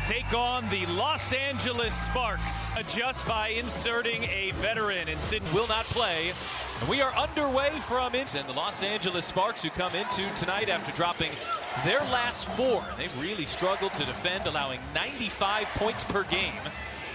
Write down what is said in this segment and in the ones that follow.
take on the Los Angeles Sparks. Adjust by inserting a veteran, and Sid will not play. And we are underway from it. And the Los Angeles Sparks, who come into tonight after dropping their last 4. They've really struggled to defend, allowing 95 points per game.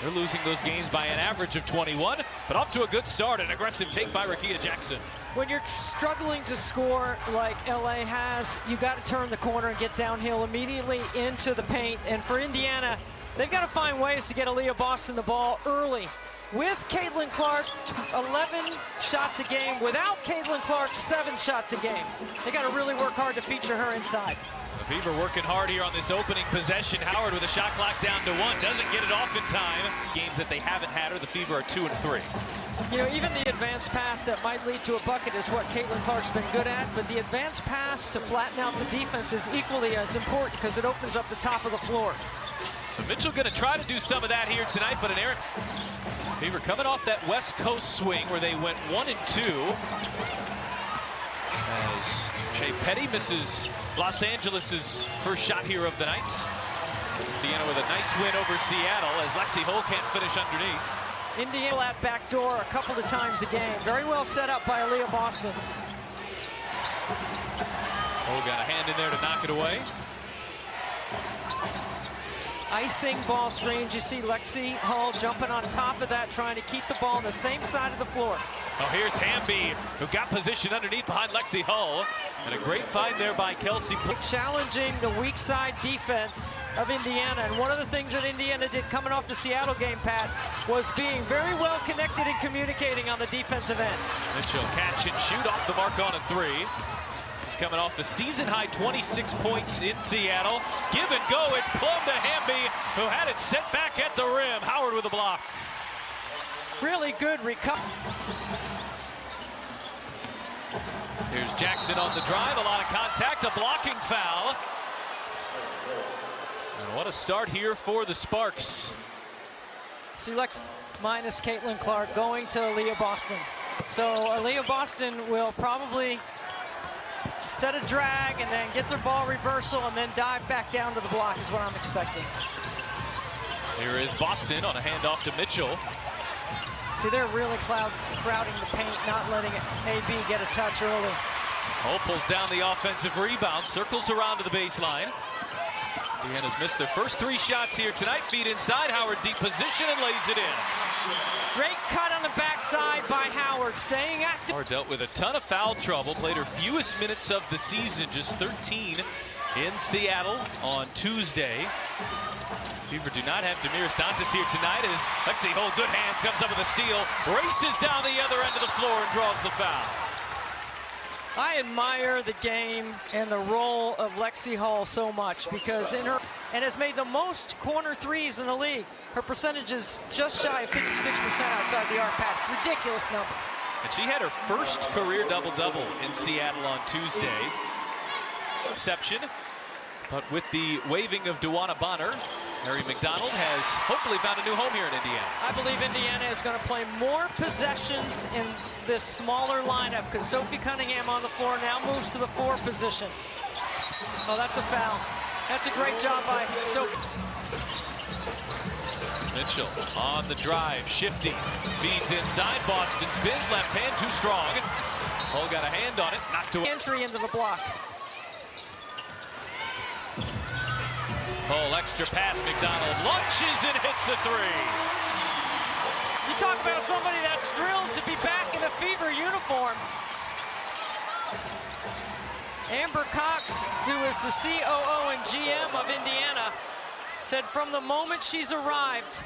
They're losing those games by an average of 21, but off to a good start. An aggressive take by Rakita Jackson. When you're struggling to score like LA has, you got to turn the corner and get downhill immediately into the paint. And for Indiana, they've got to find ways to get Aaliyah Boston the ball early. With Caitlin Clark, 11 shots a game. Without Caitlin Clark, 7 shots a game. They got to really work hard to feature her inside. The Fever working hard here on this opening possession. Howard with a shot clock down to 1. Doesn't get it off in time. Games that they haven't had her, the Fever are 2 and 3. You know, even the advanced pass that might lead to a bucket is what Caitlin Clark's been good at, but the advanced pass to flatten out the defense is equally as important because it opens up the top of the floor. So Mitchell going to try to do some of that here tonight, but an error. Fever coming off that West Coast swing where they went 1 and 2. As Shea Petty misses Los Angeles' first shot here of the night. Indiana with a nice win over Seattle as Lexi Hull can't finish underneath. Indiana at back door a couple of times a game. Very well set up by Aaliyah Boston. Hull got a hand in there to knock it away. Icing ball screens. You see Lexi Hull jumping on top of that, trying to keep the ball on the same side of the floor. Oh, here's Hamby, who got position underneath behind Lexi Hull. And a great find there by Kelsey. Challenging the weak side defense of Indiana. And one of the things that Indiana did coming off the Seattle game, Pat, was being very well connected and communicating on the defensive end. Mitchell catch and shoot off the mark on a 3. He's coming off the season-high 26 points in Seattle. Give and go, it's Plum to Hamby, who had it set back at the rim. Howard with a block. Really good recovery. Here's Jackson on the drive, a lot of contact, a blocking foul. And what a start here for the Sparks. See Lex minus Caitlin Clark going to Aaliyah Boston. So Aaliyah Boston will probably set a drag and then get their ball reversal and then dive back down to the block is what I'm expecting. Here is Boston on a handoff to Mitchell. See, they're really crowding the paint, not letting AB get a touch early. Hull pulls down the offensive rebound, circles around to the baseline. Indiana's missed their first 3 shots here tonight. Feed inside, Howard deep position and lays it in. Great cut on the backside by Howard, staying active. Howard dealt with a ton of foul trouble, played her fewest minutes of the season, just 13 in Seattle on Tuesday. Fever do not have Damiris Dantas here tonight as Lexi Hull, good hands, comes up with a steal, races down the other end of the floor and draws the foul. I admire the game and the role of Lexi Hull so much because and has made the most corner 3s in the league. Her percentage is just shy of 56% outside the arc pass. Ridiculous number. And she had her first career double-double in Seattle on Tuesday. Exception, but with the waiving of Dewana Bonner, Mary McDonald has hopefully found a new home here in Indiana. I believe Indiana is going to play more possessions in this smaller lineup because Sophie Cunningham on the floor now moves to the 4 position. Oh, that's a foul. That's a great job by Sophie. Mitchell on the drive, shifting, feeds inside, Boston spins, left hand too strong. Hull got a hand on it, knocked away. Entry into the block. Hull extra pass, McDonald launches and hits a 3. You talk about somebody that's thrilled to be back in a Fever uniform. Amber Cox, who is the COO and GM of Indiana, said from the moment she's arrived,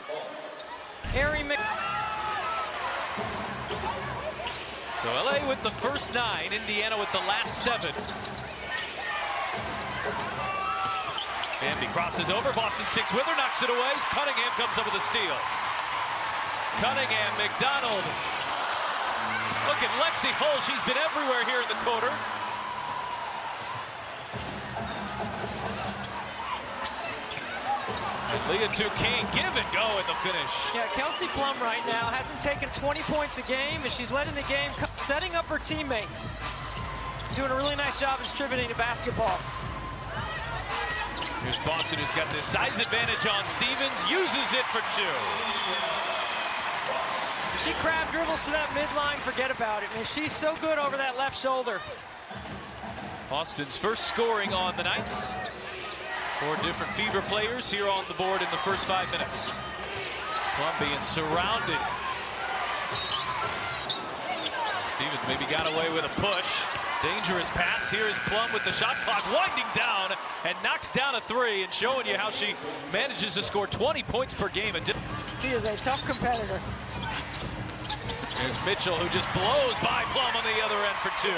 So LA with the first 9, Indiana with the last 7. Hamby crosses over, Boston 6 with her, knocks it away. Cunningham comes up with a steal. Cunningham, McDonald. Look at Lexi Hull, she's been everywhere here in the quarter. And Leah King, give and go in the finish. Yeah, Kelsey Plum right now hasn't taken 20 points a game, and she's letting the game, setting up her teammates. Doing a really nice job of distributing the basketball. Here's Boston, who's got this size advantage on Stevens, uses it for 2. She crab dribbles to that midline, forget about it. Man, she's so good over that left shoulder. Boston's first scoring on the Knights. 4 different Fever players here on the board in the first 5 minutes. Plum being surrounded. Stevens maybe got away with a push. Dangerous pass. Here is Plum with the shot clock winding down and knocks down a 3 and showing you how she manages to score 20 points per game. He is a tough competitor. There's Mitchell, who just blows by Plum on the other end for 2.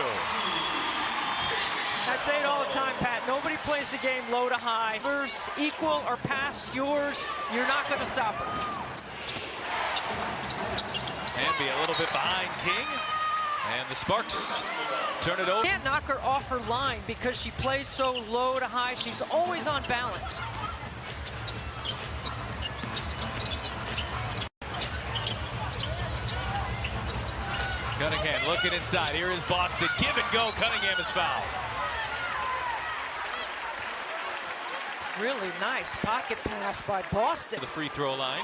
I say it all the time, Pat. Nobody plays the game low to high. Yours equal or past yours, you're not going to stop her. Hamby a little bit behind King. And the Sparks turn it over. Can't knock her off her line because she plays so low to high. She's always on balance. Cunningham looking inside. Here is Boston. Give and go. Cunningham is fouled. Really nice pocket pass by Boston. To the free throw line.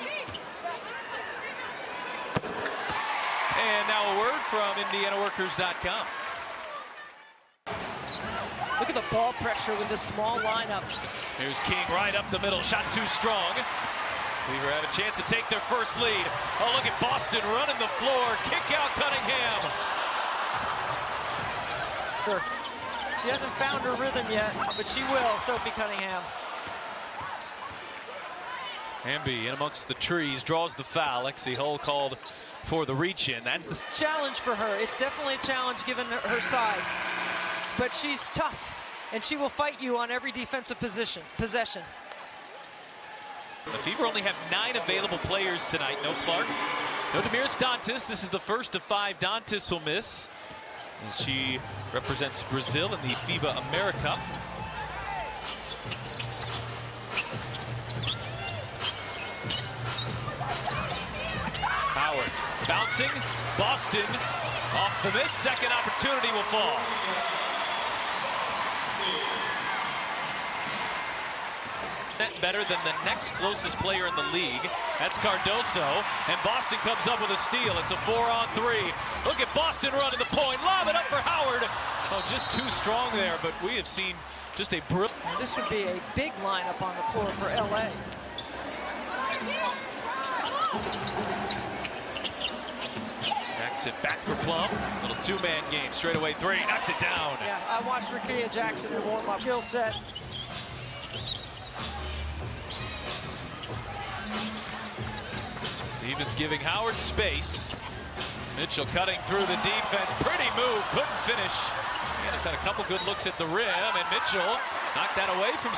And now a word from IndianaWorkers.com. Look at the ball pressure with this small lineup. Here's King right up the middle. Shot too strong. Weaver had a chance to take their first lead. Oh, look at Boston running the floor. Kick out Cunningham. She hasn't found her rhythm yet, but she will, Sophie Cunningham. Hamby in amongst the trees draws the foul. Lexi Hull called for the reach-in. That's the challenge for her. It's definitely a challenge given her size. But she's tough, and she will fight you on every defensive possession. The Fever only have 9 available players tonight. No Clark, no Demiris Dantas. This is the first of 5 Dantas will miss, as she represents Brazil in the FIBA America. Howard bouncing. Boston off the miss. Second opportunity will fall. Better than the next closest player in the league. That's Cardoso, and Boston comes up with a steal. It's a 4-on-3. Look at Boston running the point. Lob it up for Howard. Oh, just too strong there, but we have seen just a brilliant. This would be a big lineup on the floor for LA. Jackson back for Plum. Little 2-man game. Straightaway 3. Knocks it down. Yeah, I watched Rickea Jackson in warm-up. Skill set. Stevens giving Howard space. Mitchell cutting through the defense. Pretty move. Couldn't finish. And has had a couple good looks at the rim, and Mitchell knocked that away from